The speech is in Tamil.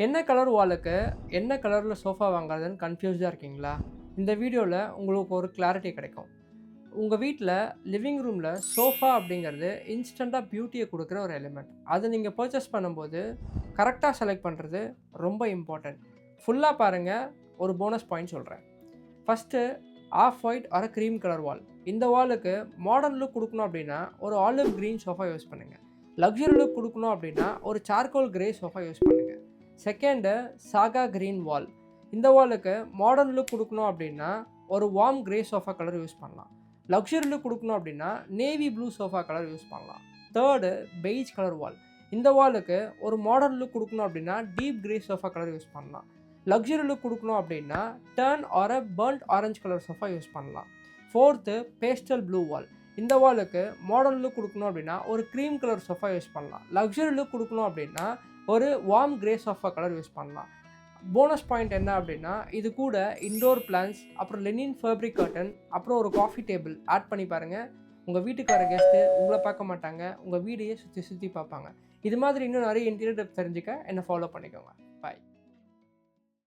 என்ன கலர் வாலுக்கு என்ன கலரில் சோஃபா வாங்குறதுன்னு கன்ஃபியூஸ்டாக இருக்கீங்களா? இந்த வீடியோவில் உங்களுக்கு ஒரு கிளாரிட்டி கிடைக்கும். உங்கள் வீட்டில் லிவிங் ரூமில் சோஃபா அப்படிங்கிறது இன்ஸ்டண்ட்டாக பியூட்டியை கொடுக்குற ஒரு எலிமெண்ட். அதை நீங்கள் பர்ச்சேஸ் பண்ணும்போது கரெக்டாக செலக்ட் பண்ணுறது ரொம்ப இம்பார்ட்டன்ட். ஃபுல்லாக பாருங்கள், ஒரு போனஸ் பாயிண்ட் சொல்கிறேன். First, off white or cream colour wall. இந்த வாலுக்கு மாடர்ன் லுக் கொடுக்கணும் அப்படின்னா ஒரு ஆலிவ் க்ரீன் சோஃபா யூஸ் பண்ணுங்கள். லக்ஸரி லுக் கொடுக்கணும் அப்படின்னா ஒரு சார்கோல் கிரே சோஃபா யூஸ் பண்ணுங்கள். Second, sage green wall. இந்த வாலுக்கு மாடர்ன் லுக் கொடுக்கணும் அப்படின்னா ஒரு warm grey sofa colour use பண்ணலாம். லக்ஸரி லுக் கொடுக்கணும் அப்படின்னா navy blue sofa colour use பண்ணலாம். Third, beige colour wall. இந்த வாலுக்கு ஒரு மாடர்ன் லுக் கொடுக்கணும் அப்படின்னா deep grey sofa colour use பண்ணலாம். லக்ஸரி லுக் கொடுக்கணும் அப்படின்னா turn or burnt orange colour sofa use பண்ணலாம். Fourth, pastel blue wall. இந்த வாலுக்கு மாடர்ன் லுக் கொடுக்கணும் அப்படின்னா ஒரு க்ரீம் கலர் சோஃபா யூஸ் பண்ணலாம். லக்ஸரி லுக் கொடுக்கணும் அப்படின்னா ஒரு warm grey sofa colour use பண்ணலாம். போனஸ் பாயிண்ட் என்ன அப்படின்னா, இது கூட இன்டோர் பிளான்ஸ், அப்புறம் லெனின் ஃபேப்ரிக் கர்டன், அப்புறம் ஒரு காஃபி டேபிள் ஆட் பண்ணி பாருங்கள். உங்கள் வீட்டுக்கு வர கெஸ்ட்டு உங்களை பார்க்க மாட்டாங்க, உங்கள் வீடையே சுற்றி சுற்றி பார்ப்பாங்க. இது மாதிரி இன்னும் நிறைய இன்டீரியர் டிப்ஸ் தெரிஞ்சுக்க என்னை ஃபாலோ பண்ணிக்கோங்க. பாய்.